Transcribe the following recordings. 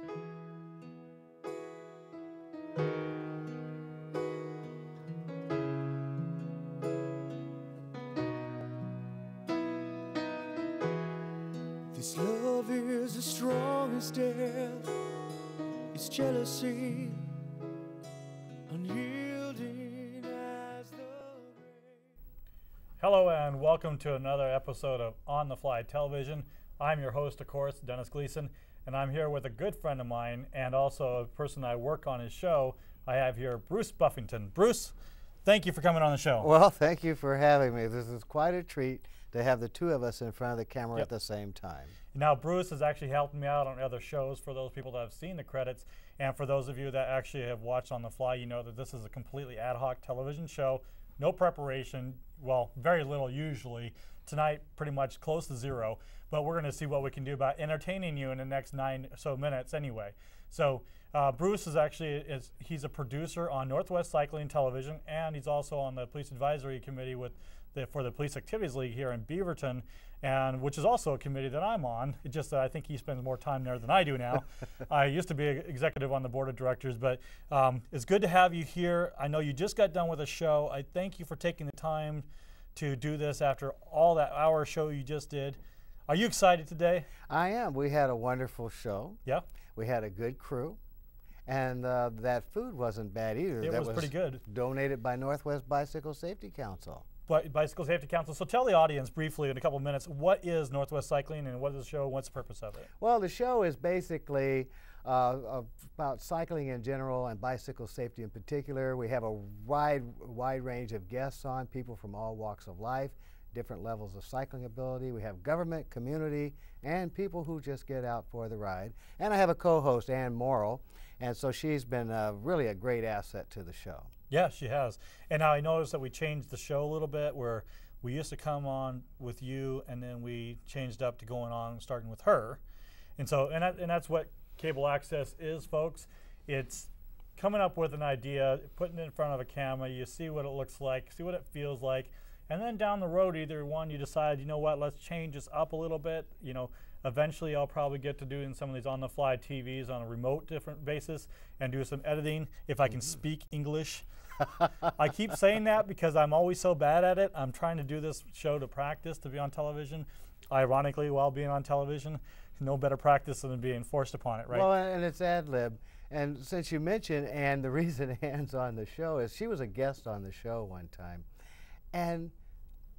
This love is the strongest death. It's jealousy, unyielding as the rain. Hello and welcome to another episode of On the Fly Television. I'm your host, of course, Dennis Gleason, and I'm here with a good friend of mine and also a person I work on his show. I have here Bruce Buffington. Bruce, thank you for coming on the show. Well, thank you for having me. This is quite a treat to have the two of us in front of the camera at the same time. Now, Bruce has actually helped me out on other shows for those people that have seen the credits. And for those of you that actually have watched On the Fly, you know that this is a completely ad hoc television show. No preparation, well, very little usually. Tonight, pretty much close to zero. But we're going to see what we can do about entertaining you in the next 9 or so minutes anyway. So Bruce is actually, he's a producer on Northwest Cycling Television, and he's also on the Police Advisory Committee for the Police Activities League here in Beaverton, and which is also a committee that I'm on. It's just that I think he spends more time there than I do now. I used to be an executive on the board of directors, but it's good to have you here. I know you just got done with a show. I thank you for taking the time to do this after all that hour show you just did. Are you excited today? I am. We had a wonderful show. Yeah. We had a good crew. And that food wasn't bad either. It was pretty good. Donated by Northwest Bicycle Safety Council. Bicycle Safety Council. So tell the audience briefly in a couple of minutes, what is Northwest Cycling and what is the show? What's the purpose of it? Well, the show is basically about cycling in general and bicycle safety in particular. We have a wide range of guests on, people from all walks of life, different levels of cycling ability. We have government, community, and people who just get out for the ride. And I have a co-host, Ann Morrill, and so she's been really a great asset to the show. Yeah, she has. And now I noticed that we changed the show a little bit, where we used to come on with you, and then we changed up to going on starting with her. And so, and that's what cable access is, folks. It's coming up with an idea, putting it in front of a camera, you see what it looks like, see what it feels like, and then down the road, either one, you decide, you know what, let's change this up a little bit. You know, eventually I'll probably get to doing some of these on-the-fly TVs on a remote different basis and do some editing if I can speak English. I keep saying that because I'm always so bad at it. I'm trying to do this show to practice to be on television. Ironically, while being on television, no better practice than being forced upon it, right? Well, and it's ad-lib. And since you mentioned Ann, the reason Ann's on the show is she was a guest on the show one time. And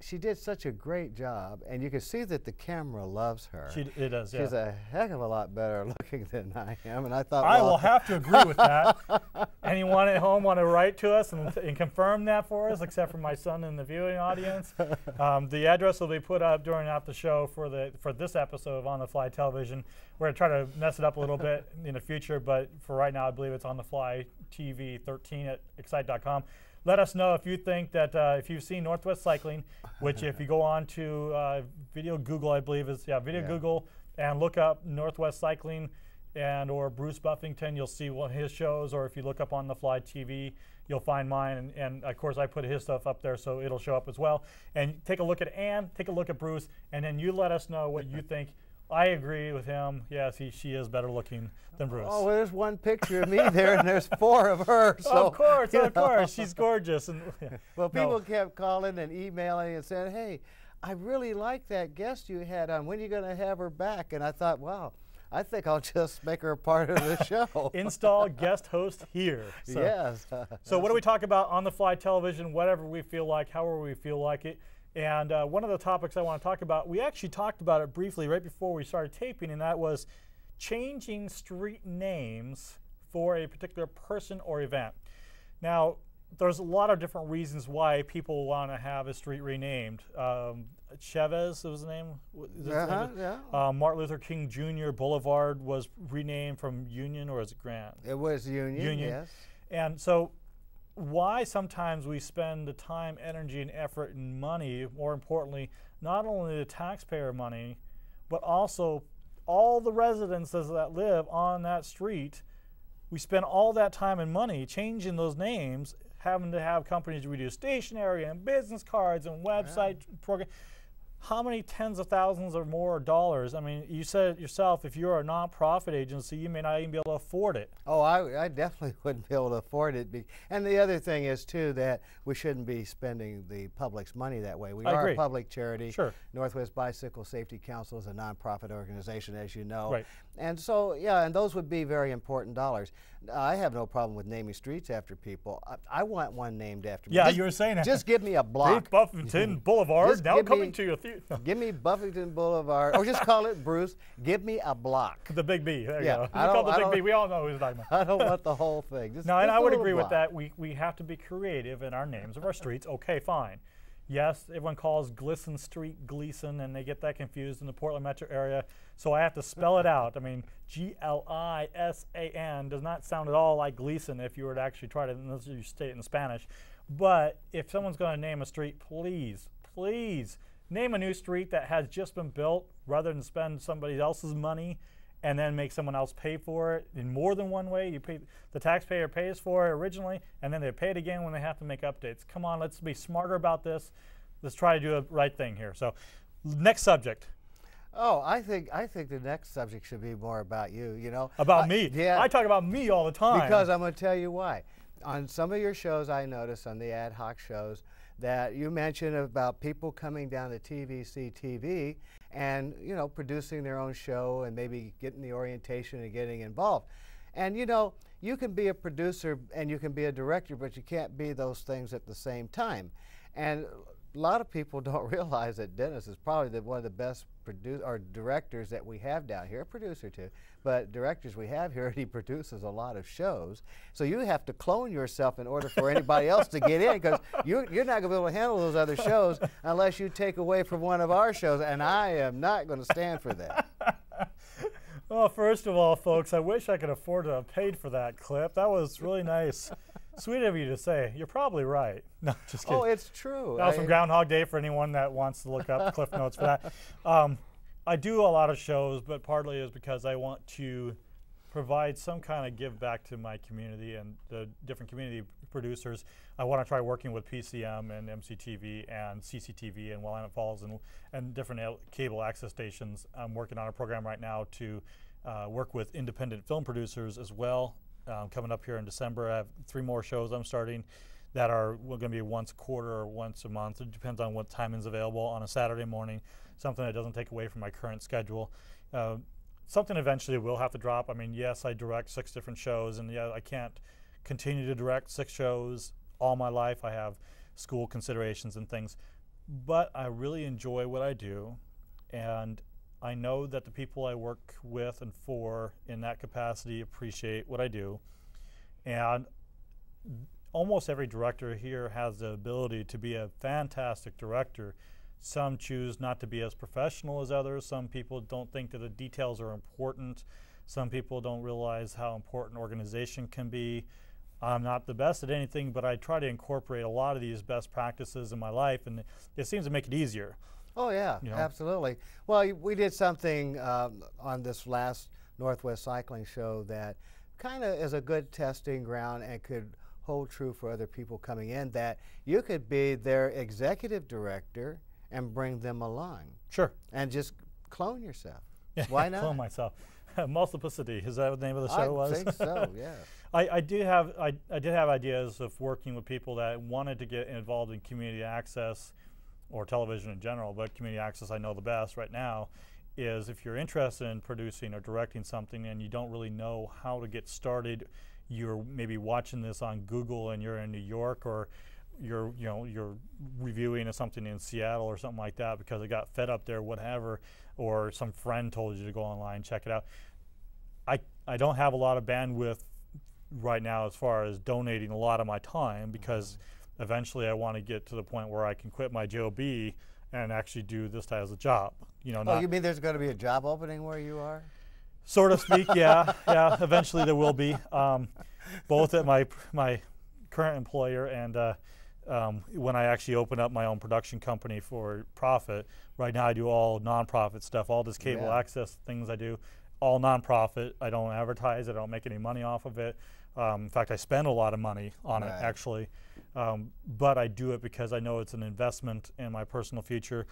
she did such a great job, and you can see that the camera loves her. It does, yeah. She's a heck of a lot better looking than I am, and I thought, I will have to agree with that. Anyone at home want to write to us and confirm that for us, except for my son in the viewing audience? The address will be put up during the show for this episode of On the Fly Television. We're going to try to mess it up a little bit in the future, but for right now, I believe it's On the Fly TV 13 at excite.com. Let us know if you think that if you've seen Northwest Cycling, which if you go on to Video Google, I believe is, Google, and look up Northwest Cycling and or Bruce Buffington, you'll see one of his shows, or if you look up On the Fly TV, you'll find mine, and of course I put his stuff up there so it'll show up as well. And take a look at Ann, take a look at Bruce, and then you let us know what you think. I agree with him. Yes, she is better looking than Bruce. Oh, well, there's one picture of me there, and there's 4 of her. So, of course, she's gorgeous. And, well, people kept calling and emailing and saying, "Hey, I really like that guest you had on. When are you going to have her back?" And I thought, wow, I think I'll just make her a part of the show. Install guest host here. So, yes. So what do we talk about on the fly television? Whatever we feel like, however we feel like it. And one of the topics I want to talk about, we actually talked about it briefly right before we started taping, and that was changing street names for a particular person or event. Now, there's a lot of different reasons why people want to have a street renamed. Chavez was the name? Martin Luther King Jr. Boulevard was renamed from Union, or is it Grant? It was Union, yes. And so why sometimes we spend the time, energy, and effort and money, more importantly, not only the taxpayer money, but also all the residences that live on that street. We spend all that time and money changing those names, having to have companies redo stationery and business cards and website program. how many tens of thousands or more dollars? I mean, you said it yourself, if you're a nonprofit agency, you may not even be able to afford it. Oh, I definitely wouldn't be able to afford it. And the other thing is, too, that we shouldn't be spending the public's money that way. We are a public charity. Sure. Northwest Bicycle Safety Council is a nonprofit organization, as you know. Right. And so, yeah, and those would be very important dollars. I have no problem with naming streets after people. I want one named after me. Yeah, you were saying that. Just give me a block. Buffington Boulevard, now coming to your theater. Give me Buffington Boulevard, or just call it, Bruce, give me a block. The Big B, there Yeah, you go. You call the Big B, we all know who he's talking about. I don't want the whole thing. Just No, and I would little agree with block. that. We have to be creative in our names of our streets. Okay, fine. Yes, everyone calls Gleason Street Gleason, and they get that confused in the Portland metro area. So I have to spell it out. I mean, G-L-I-S-A-N does not sound at all like Gleason if you were to actually try to, unless you state it in Spanish. But if someone's going to name a street, please, please name a new street that has just been built rather than spend somebody else's money and then make someone else pay for it in more than one way. You pay, the taxpayer pays for it originally, and then they pay it again when they have to make updates. Come on, let's be smarter about this. Let's try to do the right thing here. So, next subject. Oh, I think the next subject should be more about you. You know, About me. Yeah. I talk about me all the time. Because I'm going to tell you why. On some of your shows, I noticed on the ad hoc shows that you mentioned about people coming down to TVC TV and, you know, producing their own show and maybe getting the orientation and getting involved. And, you know, you can be a producer and you can be a director, but you can't be those things at the same time. And a lot of people don't realize that Dennis is probably one of the best directors that we have down here, a producer too, but directors we have here, he produces a lot of shows. So you have to clone yourself in order for anybody else to get in, because you're not going to be able to handle those other shows unless you take away from one of our shows, and I am not going to stand for that. Well, first of all, folks, I wish I could afford to have paid for that clip. That was really nice. Sweet of you to say. You're probably right. No, just kidding. Oh, it's true. That was from Groundhog Day for anyone that wants to look up Cliff Notes for that. I do a lot of shows, but partly is because I want to provide some kind of give back to my community and the different community producers. I want to try working with PCM and MCTV and CCTV and Willamette Falls and different cable access stations. I'm working on a program right now to work with independent film producers as well. Coming up here in December, I have 3 more shows I'm starting that are going to be once a quarter or once a month. It depends on what time is available on a Saturday morning, something that doesn't take away from my current schedule. Something eventually will have to drop. I mean, yes, I direct 6 different shows, and yeah, I can't continue to direct 6 shows all my life. I have school considerations and things, but I really enjoy what I do, and I know that the people I work with and for in that capacity appreciate what I do. And almost every director here has the ability to be a fantastic director. Some choose not to be as professional as others. Some people don't think that the details are important. Some people don't realize how important organization can be. I'm not the best at anything, but I try to incorporate a lot of these best practices in my life, and it seems to make it easier. Oh, yeah, you know? Absolutely. Well, we did something on this last Northwest Cycling show that kind of is a good testing ground and could hold true for other people coming in, that you could be their executive director and bring them along. Sure. And just clone yourself. Yeah, Why not? Clone myself. Multiplicity, is that what the name of the show was? I think so, yeah. I did have ideas of working with people that wanted to get involved in community access or television in general, but community access I know the best right now is if you're interested in producing or directing something and you don't really know how to get started, you're maybe watching this on Google and you're in New York, or you're reviewing something in Seattle or something like that because it got fed up there, whatever, or some friend told you to go online and check it out. I don't have a lot of bandwidth right now as far as donating a lot of my time, because eventually I want to get to the point where I can quit my job and actually do this as a job. You know, Oh, you mean there's going to be a job opening where you are? sort of speak, yeah. Yeah, eventually there will be, both at my current employer and when I actually open up my own production company for profit. Right now I do all nonprofit stuff, all this cable access things I do, all nonprofit. I don't advertise, I don't make any money off of it. In fact, I spend a lot of money on it actually, but I do it because I know it's an investment in my personal future.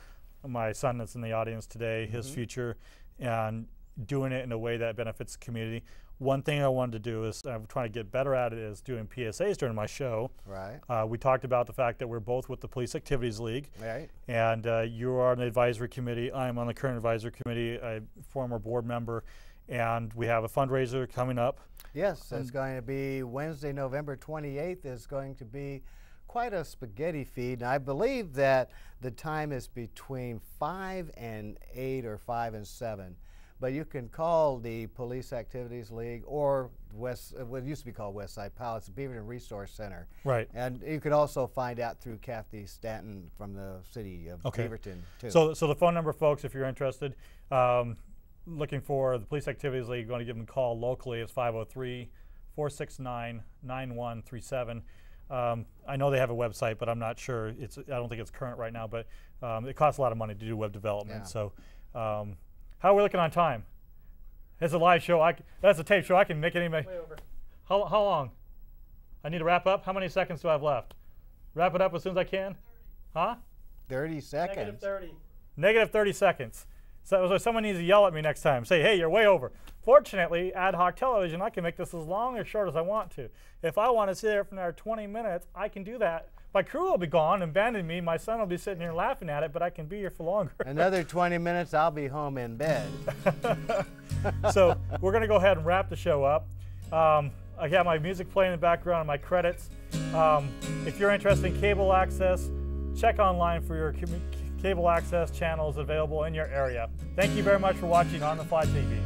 my son that's in the audience today, his future, and doing it in a way that benefits the community. One thing I wanted to do is, I'm trying to get better at it, is doing PSAs during my show. Right. We talked about the fact that we're both with the Police Activities League. Right. And you are on the advisory committee. I'm on the current advisory committee, a former board member. And we have a fundraiser coming up. Yes, it's going to be Wednesday, November 28th. Is going to be quite a spaghetti feed. And I believe that the time is between 5 and 8 or 5 and 7. But you can call the Police Activities League or what used to be called Westside PAL. It's the Beaverton Resource Center. Right. And you could also find out through Kathy Stanton from the city of Beaverton, too. So the phone number, folks, if you're interested, looking for the Police Activities League, going to give them a call locally. It's 503-469-9137. I know they have a website, but I'm not sure. I don't think it's current right now, but it costs a lot of money to do web development. Yeah. So how are we looking on time? It's a live show. That's a tape show. I can make it any. Way over. How long? I need to wrap up. How many seconds do I have left? Wrap it up as soon as I can? Huh? 30 seconds. Negative 30. Negative 30 seconds. So someone needs to yell at me next time. Say, hey, you're way over. Fortunately, ad hoc television, I can make this as long or short as I want to. If I want to sit there for another 20 minutes, I can do that. My crew will be gone and abandon me. My son will be sitting here laughing at it, but I can be here for longer. Another 20 minutes, I'll be home in bed. So we're going to go ahead and wrap the show up. I got my music playing in the background and my credits. If you're interested in cable access, check online for your cable access channels available in your area. Thank you very much for watching On the Fly TV.